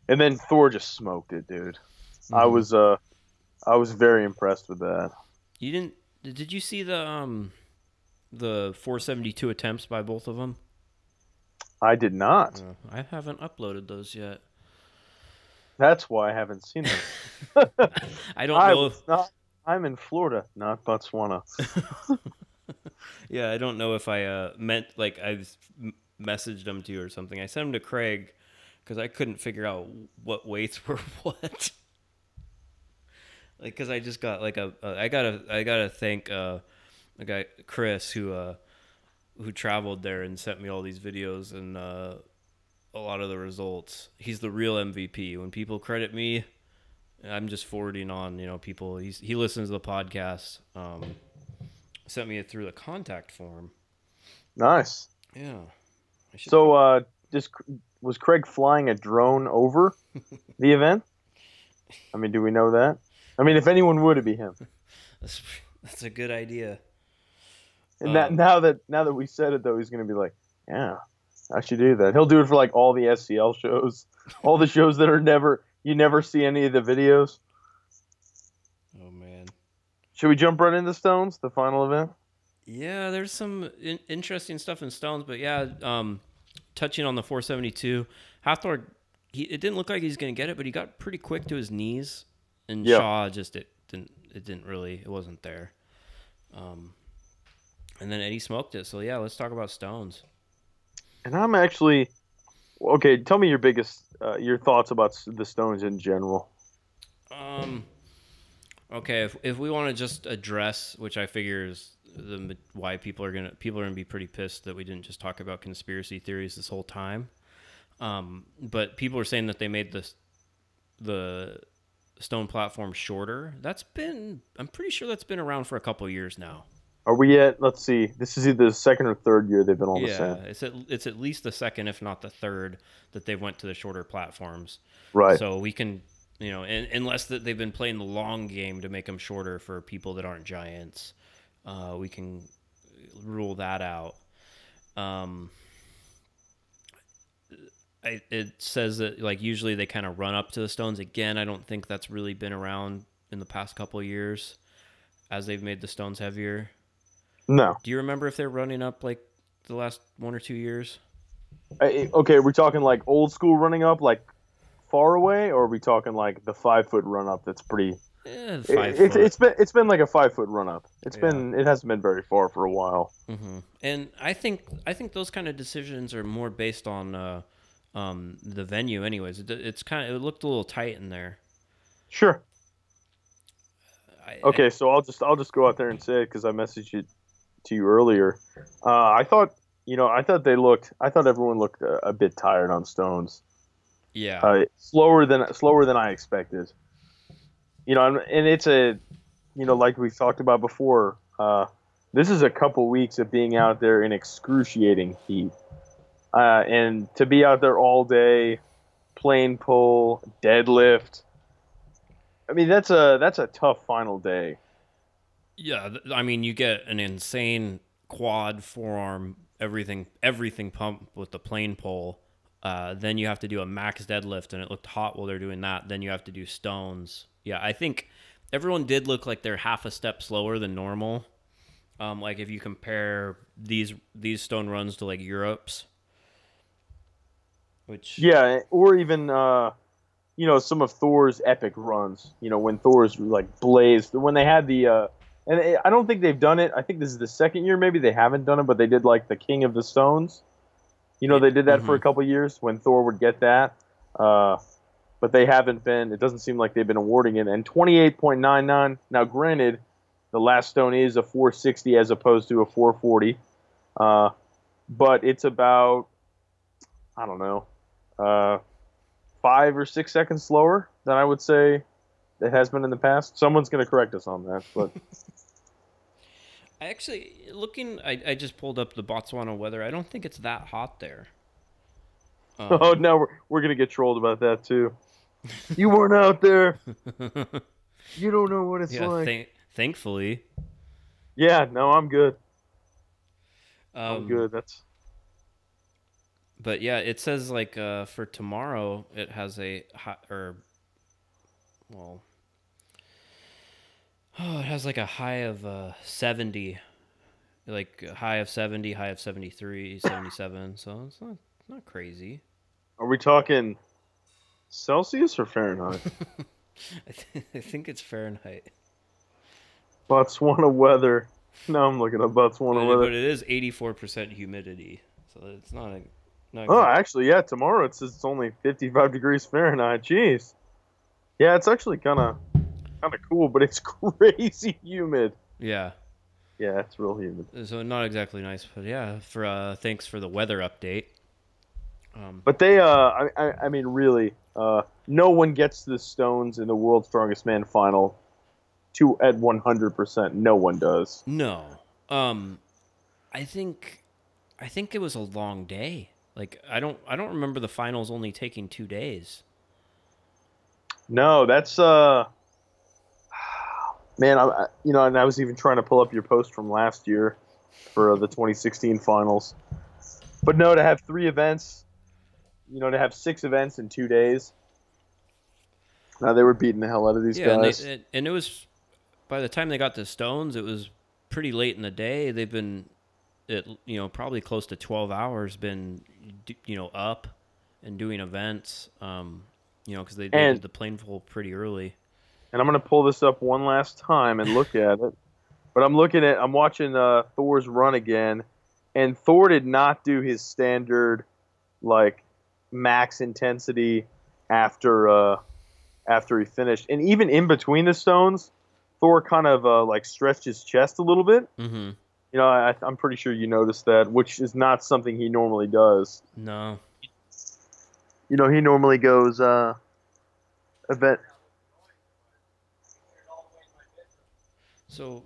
And then Thor just smoked it, dude. I Mm-hmm. was uh I was very impressed with that. You didn't? Did you see the 472 attempts by both of them? I did not. I haven't uploaded those yet. That's why I haven't seen them. I don't I know. was not. I'm in Florida, not Botswana. Yeah, I don't know if I meant like messaged them to you or something. I sent them to Craig because I couldn't figure out what weights were what. Like, because I just got like I gotta thank a guy Chris who traveled there and sent me all these videos and a lot of the results. He's the real MVP. When people credit me, I'm just forwarding on. People. He listens to the podcast. Sent me it through the contact form. Nice. Yeah, I should So, probably. just was Craig flying a drone over the event? I mean, do we know that? I mean, if anyone would, it'd be him. That's, that's a good idea. And that Um, now that we said it, though, he's gonna be like, yeah, I should do that. He'll do it for like all the SCL shows, all the shows that are you never see any of the videos. oh man. Should we jump right into Stones, the final event? Yeah, there's some interesting stuff in Stones, but yeah, touching on the 472, Hathor, it didn't look like he's gonna get it, but he got pretty quick to his knees, and Yeah. Shaw just it wasn't there. Um, and then Eddie smoked it. So yeah, let's talk about Stones. And I'm actually okay. Tell me your thoughts about the Stones in general. Um, okay, if we want to just address, which I figure is why people are gonna be pretty pissed that we didn't just talk about conspiracy theories this whole time. But people are saying that they made the stone platform shorter. I'm pretty sure that's been around for a couple years now. Are we at? Let's see. This is either the second or third year they've been on the Yeah, sand. it's at least the second, if not the third, that they went to the shorter platforms. Right. So we can, unless that they've been playing the long game to make them shorter for people that aren't giants, we can rule that out. Um, it says that like usually they kind of run up to the stones again. I don't think that's really been around in the past couple of years as they've made the stones heavier. No. Do you remember if they're running up like the last 1 or 2 years? Okay, are we talking like old school running up, like far away, or are we talking like the 5 foot run up? That's pretty. 5 foot. It's been like a 5 foot run up. Yeah. It hasn't been very far for a while. And I think those kind of decisions are more based on the venue. Anyways, it looked a little tight in there. Sure. I Okay, so I'll just go out there and say it because I messaged it to you earlier. I thought I thought everyone looked a bit tired on Stones. Yeah. Slower than I expected. And it's like we've talked about before. This is a couple weeks of being out there in excruciating heat, and to be out there all day, plane pull, deadlift. I mean, that's a tough final day. Yeah, I mean, you get an insane quad, forearm, everything pumped with the plane pole. Then you have to do a max deadlift, and it looked hot while they're doing that. Then you have to do stones. Yeah, I think everyone did look like they're half a step slower than normal. Like if you compare these stone runs to like Europe's, which Yeah, or even some of Thor's epic runs. When Thor's like blazed when they had I don't think they've done it. I think this is the second year maybe they haven't done it, but they did like the King of the Stones. They did that for mm-hmm. a couple years when Thor would get that. But they haven't been. It doesn't seem like they've been awarding it. And 28.99. Now, granted, the last stone is a 460 as opposed to a 440. But it's about, I don't know, 5 or 6 seconds slower than I would say it has been in the past. Someone's going to correct us on that. But I actually I just pulled up the Botswana weather. I don't think it's that hot there. oh no, we're going to get trolled about that too. You weren't out there. You don't know what it's Yeah, like. thankfully. Yeah, no, I'm good. I'm good. But yeah, it says like for tomorrow it has a high, or well, oh, it has like a high of 70, like a high of 70, high of 73, 77. So it's not crazy. Are we talking Celsius or Fahrenheit? I think it's Fahrenheit. Botswana weather. No, I'm looking at Botswana weather. But it is 84% humidity, so it's not Oh, exactly. actually, yeah. Tomorrow it says it's only 55 degrees Fahrenheit. Jeez. Yeah, it's actually kind of cool, but it's crazy humid. Yeah, Yeah, it's real humid. so not exactly nice, but yeah. For thanks for the weather update. But they, I mean, really, no one gets to the Stones in the World's Strongest Man final at 100%. No one does. No, I think it was a long day. Like I don't remember the finals only taking 2 days. No, that's man, and I was even trying to pull up your post from last year for the 2016 finals. But no, to have 3 events, to have 6 events in 2 days. They were beating the hell out of these guys. And it was by the time they got to Stones, it was pretty late in the day. They've been probably close to 12 hours been up and doing events. Because they did the planeful pretty early. And I'm going to pull this up one last time and look at it. But I'm watching Thor's run again, and Thor did not do his standard, like, max intensity after he finished. And even in between the stones, Thor kind of like stretched his chest a little bit. Mm-hmm. I'm pretty sure you noticed that, which is not something he normally does. No. He normally goes event. So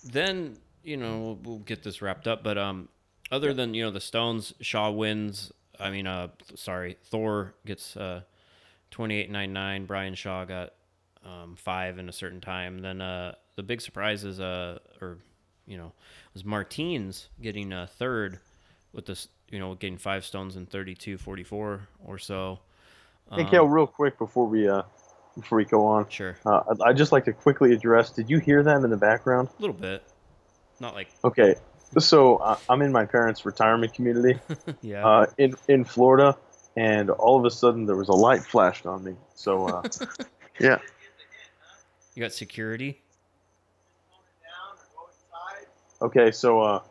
then, we'll get this wrapped up. But other than, the Stones, Shaw wins. I mean, Thor gets 28.99. Brian Shaw got 5 in a certain time. Then the big surprise is, was Martins getting third with this, getting 5 stones in 32.44 or so. Hey, Kalle, real quick before we go on. Sure. I'd just like to quickly address, did you hear that in the background? A little bit. Not like... Okay. So I'm in my parents' retirement community yeah. In Florida, and all of a sudden there was a light flashed on me. So, yeah. You got security? Okay, so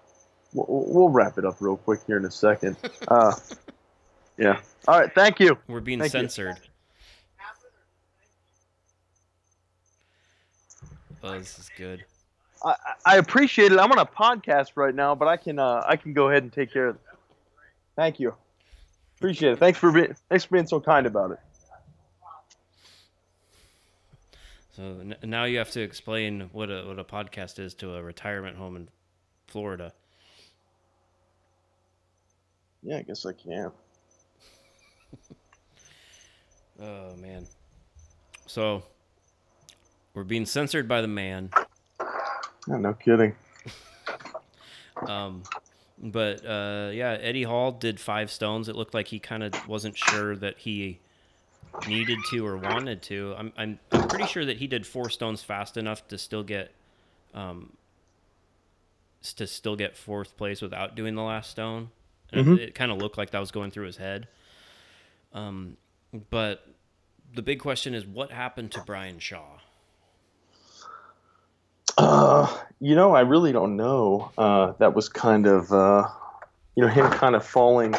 we'll wrap it up real quick here in a second. Yeah. All right, thank you. We're being censored. Oh, this is good. I appreciate it. I'm on a podcast right now, but I can go ahead and take care of it. Thank you. Appreciate it. Thanks for being so kind about it. So now you have to explain what a podcast is to a retirement home in Florida. Yeah, I guess I can. Oh man. So we're being censored by the man. Yeah, no kidding. But Eddie Hall did 5 stones. It looked like he kind of wasn't sure that he needed to or wanted to. I'm pretty sure that he did 4 stones fast enough to still get 4th place without doing the last stone. And it kind of looked like that was going through his head. But the big question is, what happened to Brian Shaw? I really don't know. That was kind of, him kind of falling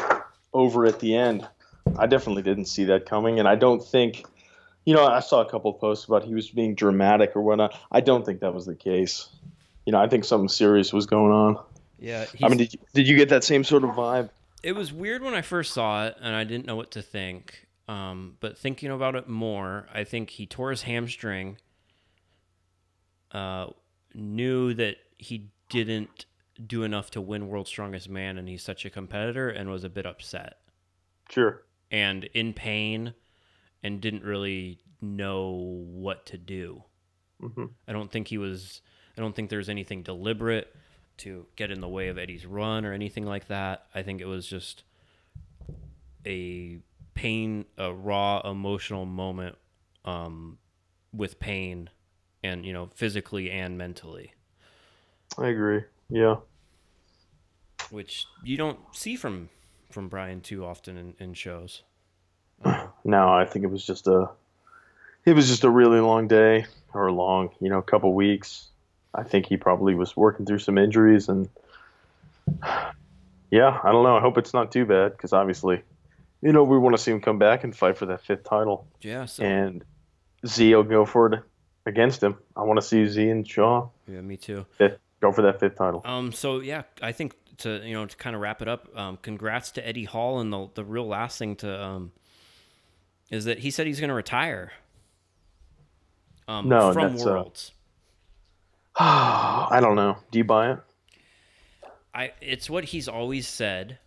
over at the end. I definitely didn't see that coming, and I don't think, I saw a couple of posts about he was being dramatic or whatnot. I don't think that was the case. I think something serious was going on. Yeah. I mean, did you get that same sort of vibe? It was weird when I first saw it, and I didn't know what to think. But thinking about it more, I think he tore his hamstring. Knew that he didn't do enough to win World's Strongest Man, and he's such a competitor, and was a bit upset. Sure. And in pain, and didn't really know what to do. Mm-hmm. I don't think there's anything deliberate to get in the way of Eddie's run or anything like that. I think it was just a pain, a raw emotional moment with pain, and physically and mentally, I agree. Yeah. which you don't see from Brian too often in shows. No, I think it was just a really long day, or couple weeks. I think he probably was working through some injuries, and yeah, I don't know. I hope it's not too bad, because obviously, we want to see him come back and fight for that fifth title, Yeah, so and Z will go for it against him. I want to see Z and Shaw yeah, me too. go for that fifth title. So yeah, I think to kind of wrap it up, congrats to Eddie Hall, and the real last thing to is that he said he's going to retire No, from that's Worlds. I don't know. Do you buy it? It's what he's always said.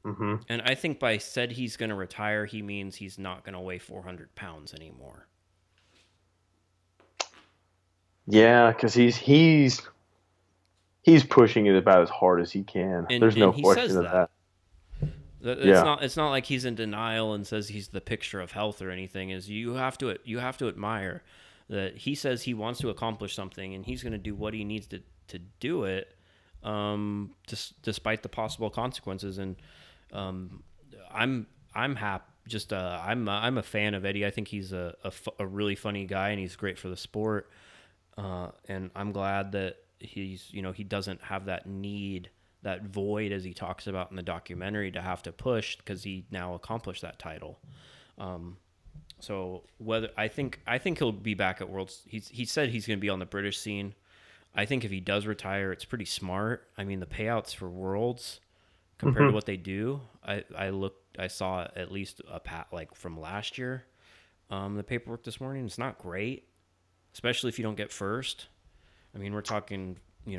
Mm-hmm. And I think by said he's going to retire, he means he's not going to weigh 400 pounds anymore. Yeah, because he's pushing it about as hard as he can. There's no question of that. It's not like he's in denial and says he's the picture of health or anything. Is you have to admire that he says he wants to accomplish something, and he's going to do what he needs to do it, despite the possible consequences. And I'm happy. I'm a fan of Eddie. I think he's a really funny guy, and he's great for the sport. And I'm glad that he doesn't have that need, that void, as he talks about in the documentary, to have to push, because he now accomplished that title. So whether I think he'll be back at Worlds. He said he's going to be on the British scene. I think if he does retire, it's pretty smart. I mean, the payouts for Worlds compared to what they do, I saw at least from last year. The paperwork this morning, it's not great, especially if you don't get first. I mean, we're talking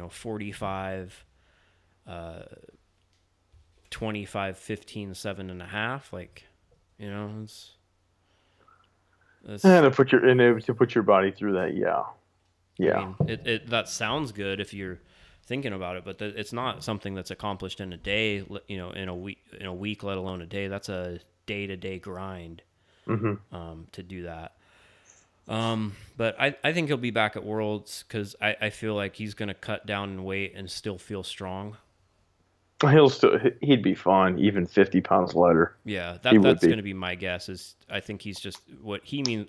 45, 25, 15, 7.5. To put your body through that, yeah. I mean, that sounds good if you're thinking about it, but it's not something that's accomplished in a day, in a week, let alone a day. That's a day-to-day grind to do that. But I think he'll be back at Worlds, because I feel like he's going to cut down in weight and still feel strong. He'd be fine, even 50 pounds lighter. Yeah, that's going to be my guess. Is I think he's just what he means,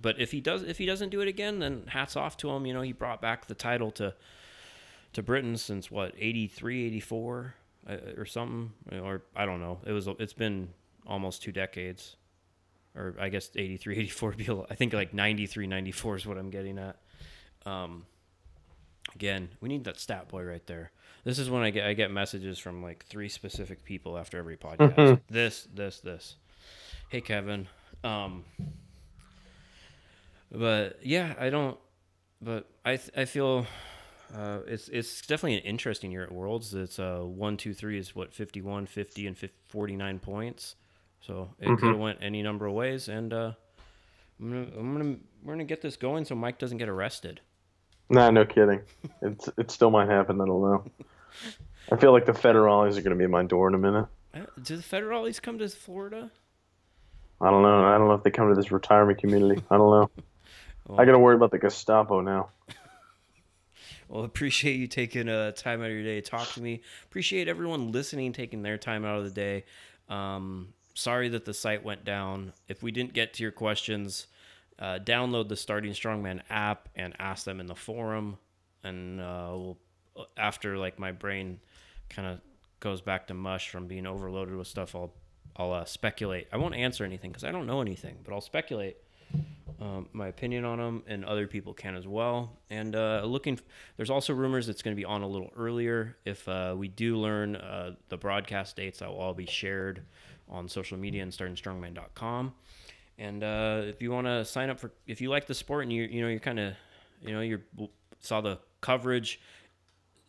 But if he doesn't do it again, then hats off to him. He brought back the title to Britain since 83, 84 or something, or I don't know. It's been almost 2 decades, or I guess 83, 84. I think like 93, 94 is what I'm getting at. Again, we need that stat boy right there. This is when I get messages from like 3 specific people after every podcast. This. Hey, Kevin. But yeah, I don't. But I feel it's definitely an interesting year at Worlds. It's 1, 2, 3 is 51, 50, and 49 points. So it could have went any number of ways, and we're gonna get this going so Mike doesn't get arrested. Nah, no kidding. It still might happen. I don't know. I feel like the federales are going to be at my door in a minute. Do the federales come to Florida? I don't know. I don't know if they come to this retirement community. I don't know. Well, I got to worry about the Gestapo now. Well, appreciate you taking time out of your day to talk to me. Appreciate everyone listening, taking their time out of the day. Sorry that the site went down. If we didn't get to your questions, download the Starting Strongman app and ask them in the forum. And after my brain kind of goes back to mush from being overloaded with stuff, I'll speculate. I won't answer anything because I don't know anything, but I'll speculate my opinion on them, and other people can as well. And there's also rumors it's going to be on a little earlier. If we do learn the broadcast dates, that will all be shared on social media and startingstrongman.com. And if you want to sign up if you like the sport and you're kind of, you saw the coverage,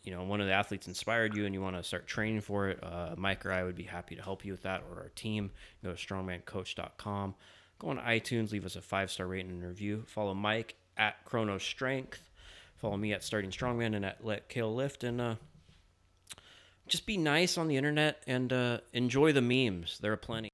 one of the athletes inspired you and you want to start training for it, Mike or I would be happy to help you with that, or our team. Go to strongmancoach.com. Go on iTunes, leave us a 5-star rating and review. Follow Mike at Chronos Strength. Follow me at Starting Strongman and at Let Kalle Lift. And just be nice on the internet and enjoy the memes. There are plenty.